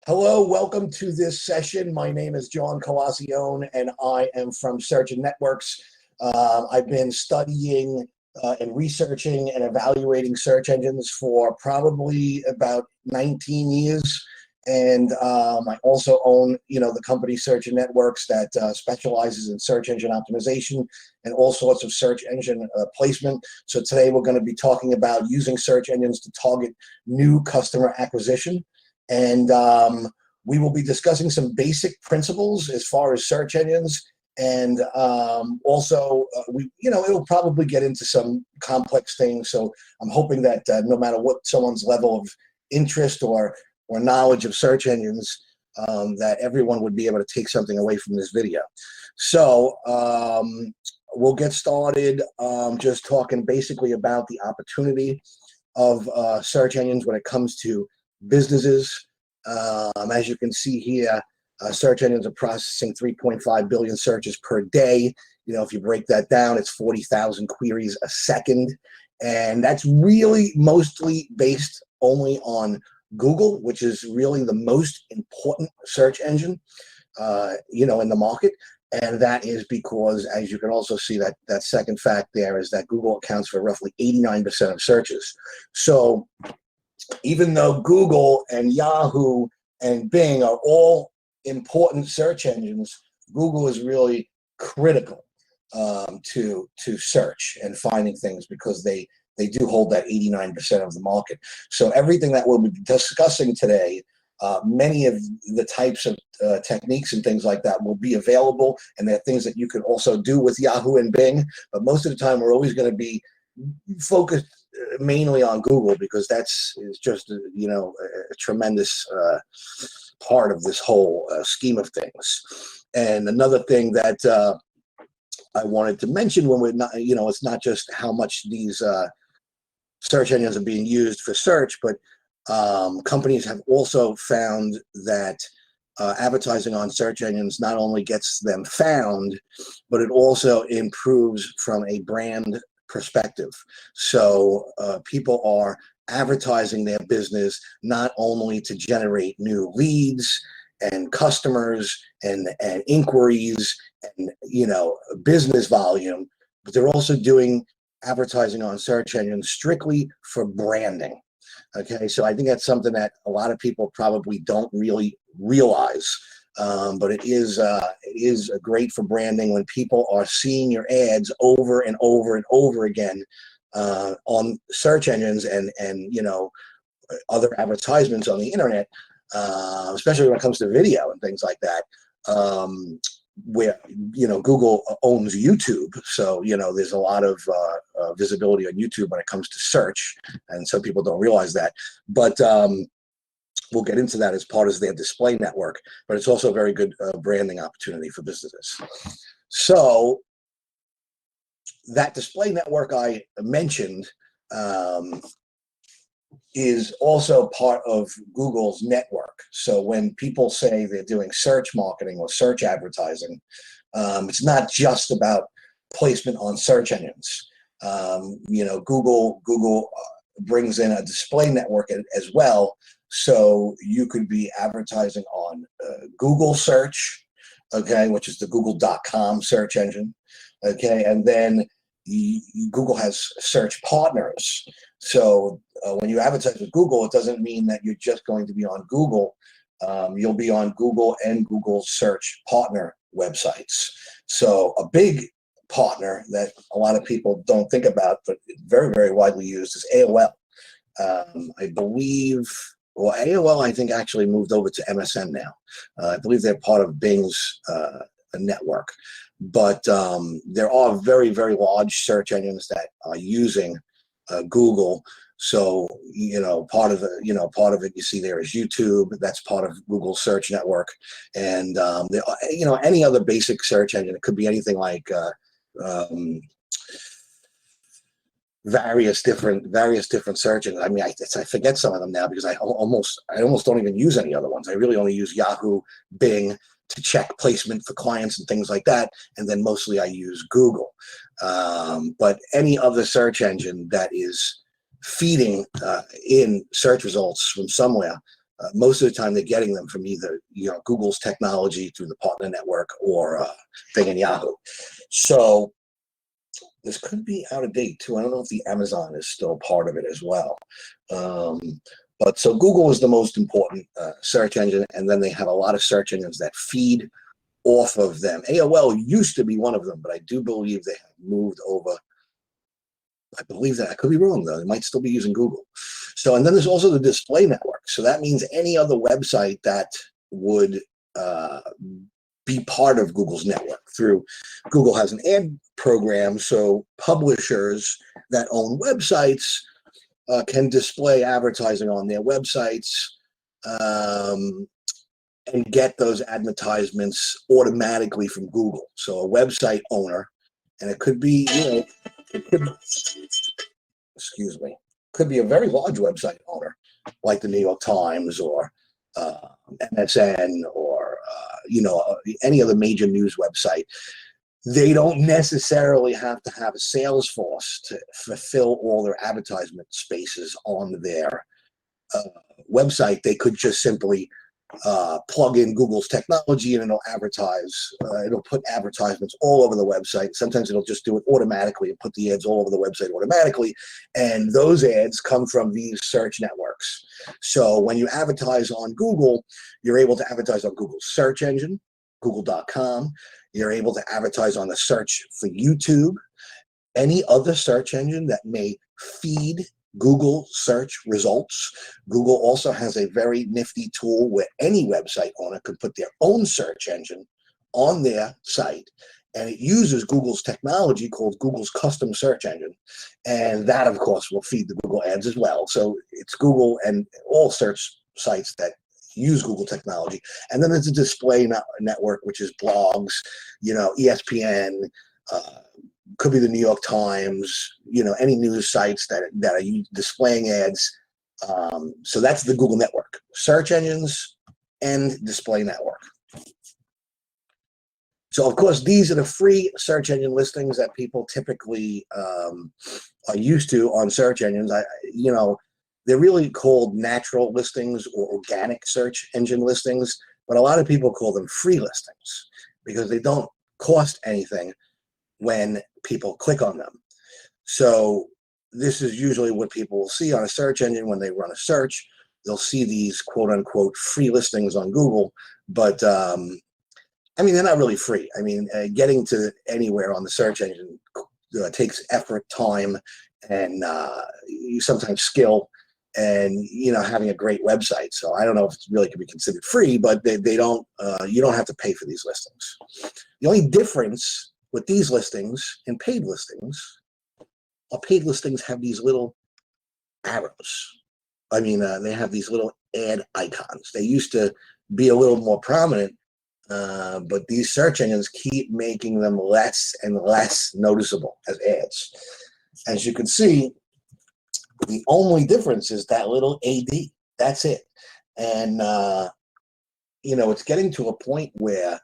Hello, welcome to this session. My name is John Colascione, and I am from Search and Networks. I've been studying and researching and evaluating search engines for probably about 19 years. And I also own, the company Search and Networks that specializes in search engine optimization and all sorts of search engine placement. So today we're going to be talking about using search engines to target new customer acquisition. And we will be discussing some basic principles as far as search engines, and also it'll probably get into some complex things. So I'm hoping that no matter what someone's level of interest or knowledge of search engines, that everyone would be able to take something away from this video. So we'll get started just talking basically about the opportunity of search engines when it comes to businesses. As you can see here, search engines are processing 3.5 billion searches per day. If you break that down, it's 40,000 queries a second. And that's really mostly based only on Google, which is really the most important search engine, in the market. And that is because, as you can also see, that second fact there is that Google accounts for roughly 89% of searches. So even though Google and Yahoo and Bing are all important search engines, Google is really critical to search and finding things, because they do hold that 89% of the market. So everything that we'll be discussing today, many of the types of techniques and things like that will be available, and they're things that you can also do with Yahoo and Bing. But most of the time, we're always going to be focused mainly on Google, because is just a tremendous part of this whole scheme of things. And another thing that I wanted to mention, when we're not, it's not just how much these search engines are being used for search, but companies have also found that advertising on search engines not only gets them found, but it also improves from a brand perspective. So people are advertising their business not only to generate new leads and customers and inquiries and business volume, but they're also doing advertising on search engines strictly for branding. Okay, so I think that's something that a lot of people probably don't really realize. But it is great for branding when people are seeing your ads over and over and over again on search engines and other advertisements on the internet, especially when it comes to video and things like that. Where Google owns YouTube, so there's a lot of visibility on YouTube when it comes to search, and some people don't realize that. But we'll get into that as part of their display network, but it's also a very good branding opportunity for businesses. So that display network I mentioned is also part of Google's network. So when people say they're doing search marketing or search advertising, it's not just about placement on search engines. Google brings in a display network as well. So you could be advertising on Google search, okay, which is the google.com search engine, okay, and then Google has search partners. So when you advertise with Google, it doesn't mean that you're just going to be on Google. You'll be on Google and Google search partner websites. So a big partner that a lot of people don't think about, but very, very widely used, is AOL. I believe, well, AOL, I think, actually moved over to MSN now. I believe they're part of Bing's network. But there are very, very large search engines that are using Google. So part of it you see there is YouTube. That's part of Google search network, and any other basic search engine. It could be anything like various different search engines. I mean, I forget some of them now, because I almost don't even use any other ones. I really only use Yahoo, Bing to check placement for clients and things like that, and then mostly I use Google. But any other search engine that is feeding in search results from somewhere, Most of the time, they're getting them from either Google's technology through the partner network or Bing and Yahoo. So this could be out of date too. I don't know if the Amazon is still part of it as well. But so Google is the most important search engine, and then they have a lot of search engines that feed off of them. AOL used to be one of them, but I do believe they have moved over. I believe that. I could be wrong, though. They might still be using Google. So, and then there's also the display network. So that means any other website that would be part of Google's network through Google has an ad program. So publishers that own websites can display advertising on their websites and get those advertisements automatically from Google. So a website owner, and it could be, it could, excuse me, could be a very large website owner, like the New York Times or MSN or, any other major news website. They don't necessarily have to have a sales force to fulfill all their advertisement spaces on their website. They could just simply plug in Google's technology and it'll advertise. It'll put advertisements all over the website. Sometimes it'll just do it automatically and put the ads all over the website automatically. And those ads come from these search networks. So when you advertise on Google, you're able to advertise on Google's search engine, google.com. You're able to advertise on the search for YouTube, any other search engine that may feed Google search results. Google also has a very nifty tool where any website owner could put their own search engine on their site, and it uses Google's technology called Google's custom search engine, and that of course will feed the Google ads as well. So it's Google and all search sites that use Google technology. And then there's a display network, which is blogs, ESPN, could be the New York Times, any news sites that are displaying ads. So that's the Google network, search engines and display network. So of course, these are the free search engine listings that people typically are used to on search engines. They're really called natural listings or organic search engine listings, but a lot of people call them free listings because they don't cost anything when people click on them. So this is usually what people will see on a search engine when they run a search. They'll see these quote unquote free listings on Google, but they're not really free. Getting to anywhere on the search engine takes effort, time, and sometimes skill, and having a great website. So I don't know if it really can be considered free, but they don't. You don't have to pay for these listings. The only difference with these listings and paid listings have these little arrows. They have these little ad icons. They used to be a little more prominent, but these search engines keep making them less and less noticeable as ads. As you can see, the only difference is that little AD. That's it. And, it's getting to a point where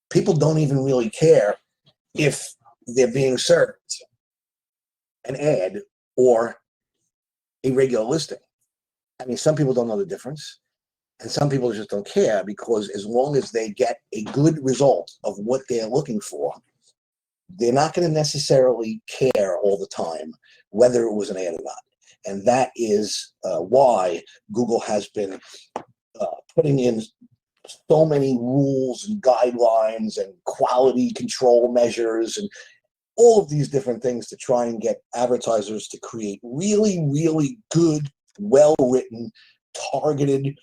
people don't even really care if they're being served an ad or a regular listing. Some people don't know the difference, and some people just don't care, because as long as they get a good result of what they're looking for, they're not going to necessarily care all the time whether it was an ad or not. And that is why Google has been putting in so many rules and guidelines and quality control measures and all of these different things to try and get advertisers to create really, really good, well-written, targeted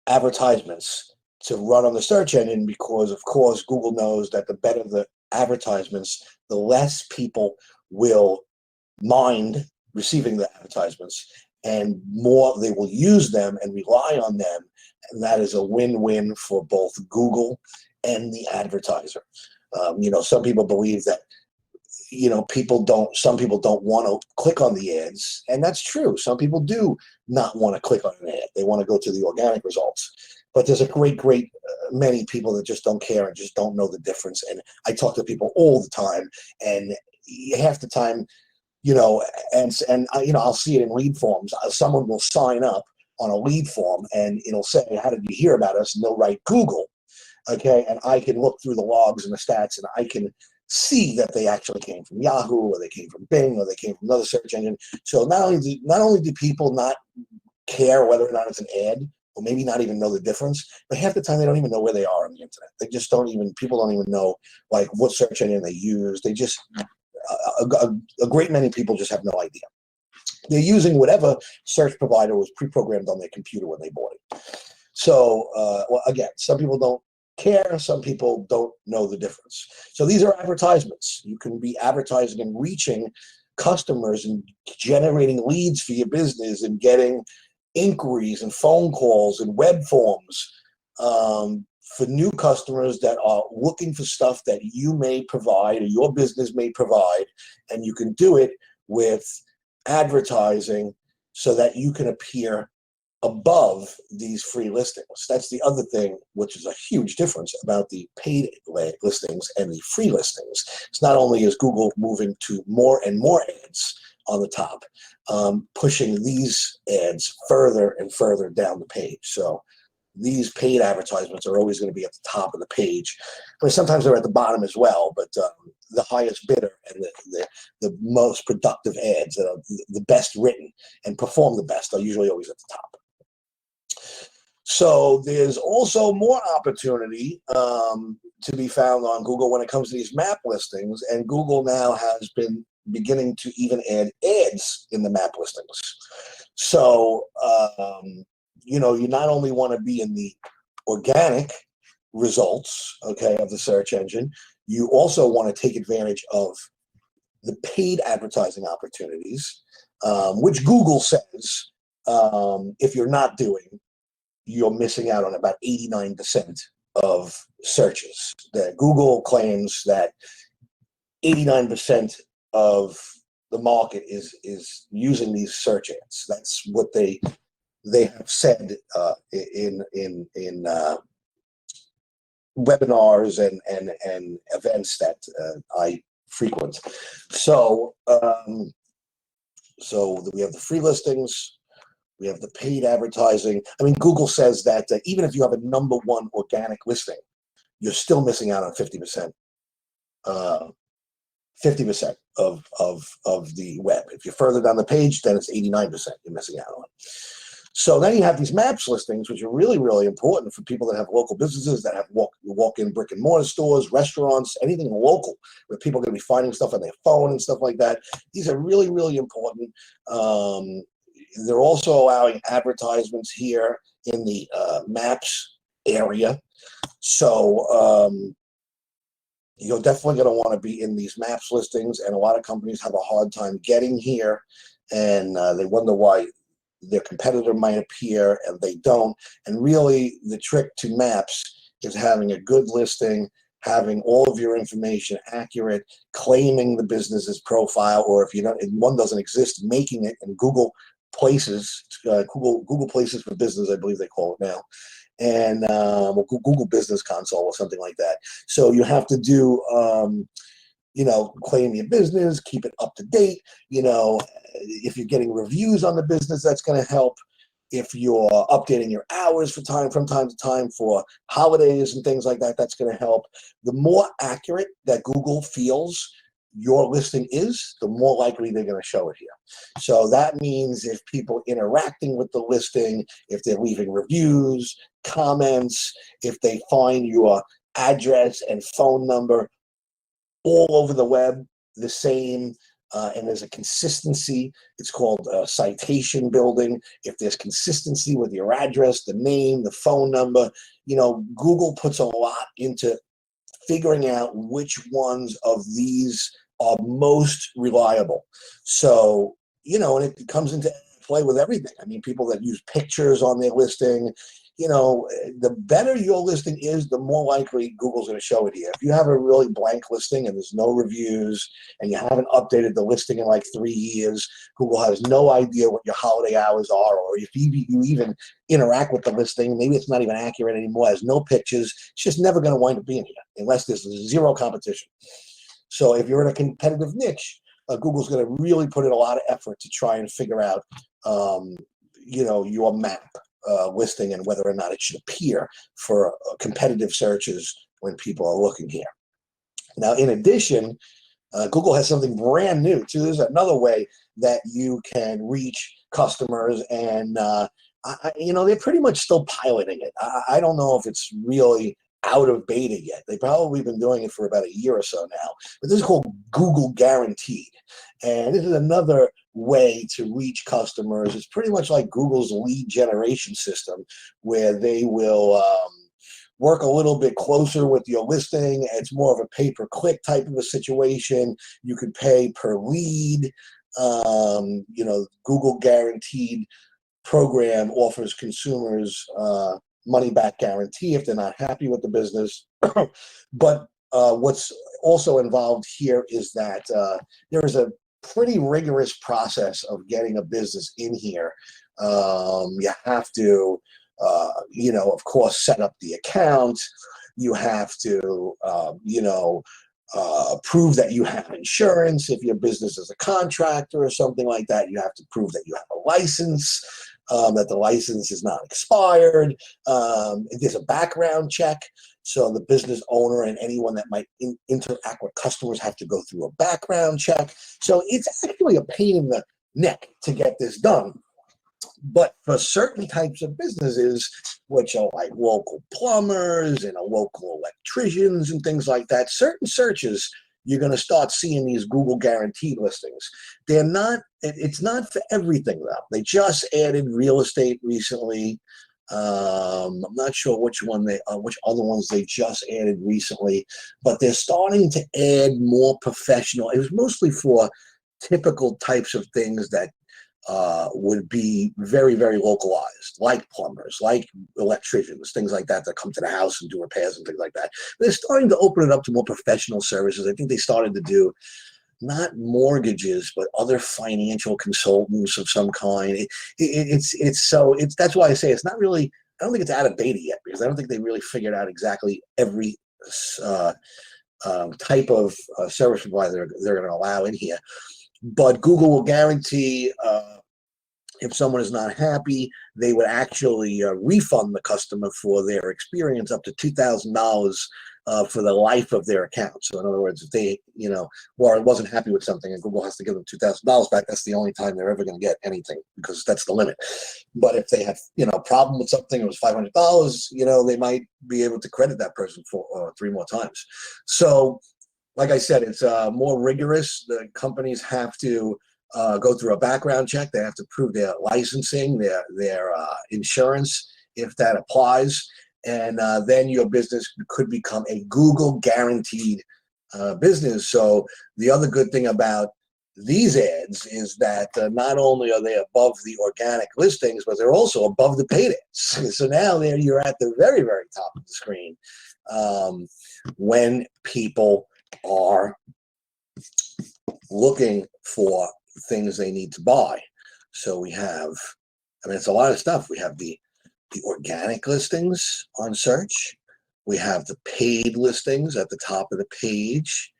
advertisements to run on the search engine, because of course Google knows that the better the advertisements, the less people will mind receiving the advertisements, and more they will use them and rely on them. And that is a win-win for both Google and the advertiser. Some people believe that, some people don't want to click on the ads, and that's true. Some people do not want to click on an ad. They want to go to the organic results. But there's a great many people that just don't care and just don't know the difference. And I talk to people all the time, and half the time, I'll see it in lead forms. Someone will sign up on a lead form, and it'll say, how did you hear about us? And they'll write Google, okay? And I can look through the logs and the stats, and I can see that they actually came from Yahoo, or they came from Bing, or they came from another search engine. So not only do people not care whether or not it's an ad, or maybe not even know the difference, but half the time they don't even know where they are on the internet. They just don't even, people don't even know like what search engine they use. They just, a great many people just have no idea. They're using whatever search provider was pre-programmed on their computer when they bought it. So, well, again, some people don't care, some people don't know the difference. So these are advertisements. You can be advertising and reaching customers and generating leads for your business and getting inquiries and phone calls and web forms for new customers that are looking for stuff that you may provide or your business may provide, and you can do it with advertising so that you can appear above these free listings. That's the other thing, which is a huge difference about the paid listings and the free listings. It's not only is Google moving to more and more ads on the top, pushing these ads further and further down the page. So these paid advertisements are always going to be at the top of the page. I mean, sometimes they're at the bottom as well, but the highest bidder and the most productive ads that are the best written and perform the best are usually always at the top. So there's also more opportunity to be found on Google when it comes to these map listings, and Google now has been beginning to even add ads in the map listings. So, you know, you not only want to be in the organic results, okay, of the search engine, you also want to take advantage of the paid advertising opportunities, which Google says if you're not doing, you're missing out on about 89% of searches. That Google claims that 89% of the market is using these search ads. That's what they have said in webinars and events that I frequent. So so we have the free listings. We have the paid advertising. I mean, Google says that even if you have a #1 organic listing, you're still missing out on 50%. 50% of the web. If you're further down the page, then it's 89% you're missing out on. So then you have these maps listings, which are really, really important for people that have local businesses, that have walk-in brick and mortar stores, restaurants, anything local, where people are going to be finding stuff on their phone and stuff like that. These are really, really important. They're also allowing advertisements here in the maps area. So you're definitely going to want to be in these maps listings, and a lot of companies have a hard time getting here, and they wonder why their competitor might appear and they don't. And really, the trick to maps is having a good listing, having all of your information accurate, claiming the business's profile, or if you don't, if one doesn't exist, making it in Google Places, Google Places for Business, I believe they call it now, and Google Business Console or something like that. So you have to do, you know, claim your business, keep it up to date. You know, if you're getting reviews on the business, that's going to help. If you're updating your hours from time to time for holidays and things like that, that's going to help. The more accurate that Google feels your listing is, the more likely they're going to show it here. So that means if people interacting with the listing, if they're leaving reviews, comments, if they find your address and phone number all over the web the same, and there's a consistency, it's called citation building. If there's consistency with your address, the name, the phone number, you know, Google puts a lot into figuring out which ones of these are most reliable. So, you know, and it comes into play with everything. I mean, people that use pictures on their listing, you know, the better your listing is, the more likely Google's going to show it here. If you have a really blank listing and there's no reviews and you haven't updated the listing in like 3 years, Google has no idea what your holiday hours are, or if you even interact with the listing, maybe it's not even accurate anymore, has no pictures, it's just never going to wind up being here unless there's zero competition. So if you're in a competitive niche, Google's going to really put in a lot of effort to try and figure out your map listing and whether or not it should appear for competitive searches when people are looking here. Now, in addition, Google has something brand new too. There's another way that you can reach customers, and they're pretty much still piloting it. I don't know if it's really out of beta yet. They've probably been doing it for about a year or so now. But this is called Google Guaranteed, and this is another way to reach customers. It's pretty much like Google's lead generation system, where they will work a little bit closer with your listing. It's more of a pay-per-click type of a situation. You could pay per lead. Google Guaranteed program offers consumers money-back guarantee if they're not happy with the business. But what's also involved here is that there is a pretty rigorous process of getting a business in here. You have to of course, set up the account. You have to, prove that you have insurance. If your business is a contractor or something like that, you have to prove that you have a license, that the license is not expired. There's a background check. So the business owner and anyone that might interact with customers have to go through a background check. So it's actually a pain in the neck to get this done. But for certain types of businesses, which are like local plumbers and local electricians and things like that, certain searches, you're going to start seeing these Google Guaranteed listings. It's not for everything though. They just added real estate recently. I'm not sure which other ones they just added recently, but they're starting to add more professional. It was mostly for typical types of things that would be very, very localized, like plumbers, like electricians, things like that come to the house and do repairs and things like that. They're starting to open it up to more professional services. I think they started to do not mortgages, but other financial consultants of some kind. That's why I say it's not really, I don't think it's out of beta yet, because I don't think they really figured out exactly every type of service provider they're going to allow in here. But Google will guarantee if someone is not happy, they would actually refund the customer for their experience up to $2,000 for the life of their account. So in other words, if they, Warren wasn't happy with something and Google has to give them $2,000 back, that's the only time they're ever going to get anything, because that's the limit. But if they have, a problem with something, it was $500, they might be able to credit that person for 3 more times. So, like I said, it's more rigorous. The companies have to go through a background check. They have to prove their licensing, their insurance, if that applies. And then your business could become a Google Guaranteed business. So the other good thing about these ads is that not only are they above the organic listings, but they're also above the paid ads. So now there you're at the very, very top of the screen when people are looking for things they need to buy. So we have, it's a lot of stuff. We have the organic listings on search. We have the paid listings at the top of the page.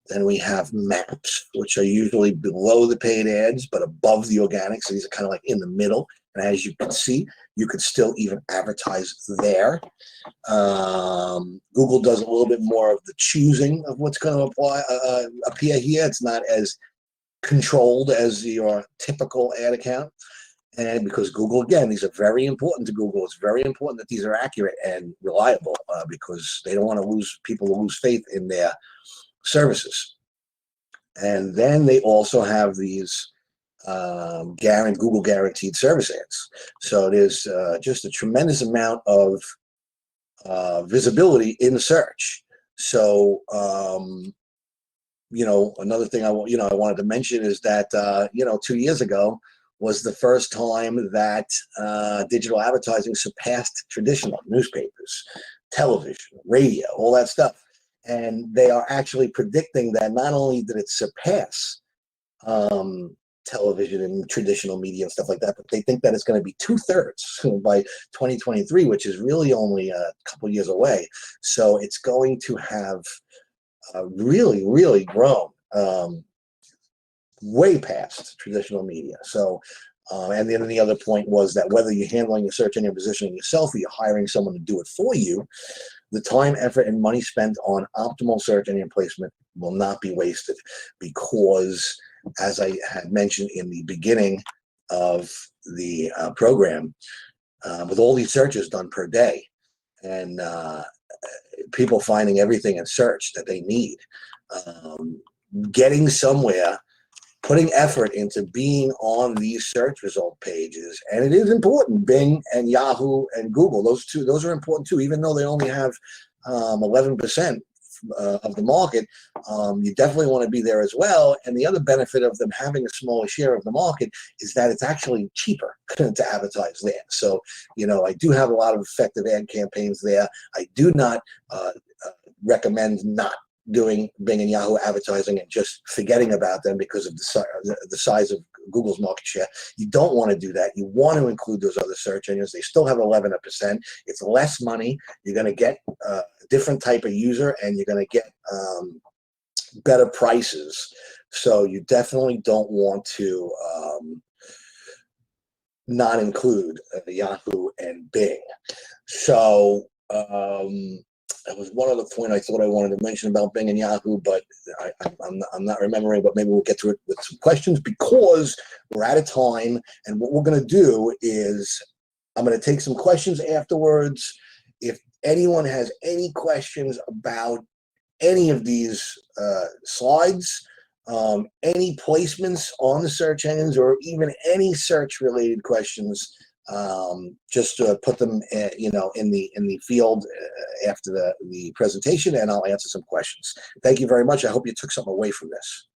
Then we have maps, which are usually below the paid ads, but above the organic. So these are kind of like in the middle. And as you can see, you could still even advertise there. Google does a little bit more of the choosing of what's going to appear here. It's not as controlled as your typical ad account. And because Google, again, these are very important to Google. It's very important that these are accurate and reliable because they don't want people to lose faith in their services. And then they also have these Google Guaranteed service ads. So there's just a tremendous amount of visibility in search. So another thing I wanted to mention is that 2 years ago was the first time that digital advertising surpassed traditional newspapers, television, radio, all that stuff. And they are actually predicting that not only did it surpass television and traditional media and stuff like that, but they think that it's going to be 2/3 by 2023, which is really only a couple years away. So it's going to have really, really grown way past traditional media. So And then the other point was that whether you're handling your search engine positioning yourself or you're hiring someone to do it for you, the time, effort, and money spent on optimal search engine placement will not be wasted, because, as I had mentioned in the beginning of the program, with all these searches done per day, and people finding everything in search that they need, getting somewhere, putting effort into being on these search result pages. And it is important. Bing and Yahoo and Google, those are important too, even though they only have 11% of the market. You definitely want to be there as well. And the other benefit of them having a smaller share of the market is that it's actually cheaper to advertise there. So, I do have a lot of effective ad campaigns there. I do not recommend not doing Bing and Yahoo advertising and just forgetting about them because of the size of Google's market share. You don't want to do that. You want to include those other search engines. They still have 11%. It's less money. You're going to get a different type of user, and you're going to get better prices. So you definitely don't want to not include Yahoo and Bing. So that was one other point I thought I wanted to mention about Bing and Yahoo, but I'm not remembering, but maybe we'll get to it with some questions, because we're out of time. And what we're going to do is I'm going to take some questions afterwards. If anyone has any questions about any of these slides, any placements on the search engines, or even any search related questions, just put them in the field after the presentation, and I'll answer some questions. Thank you very much. I hope you took something away from this.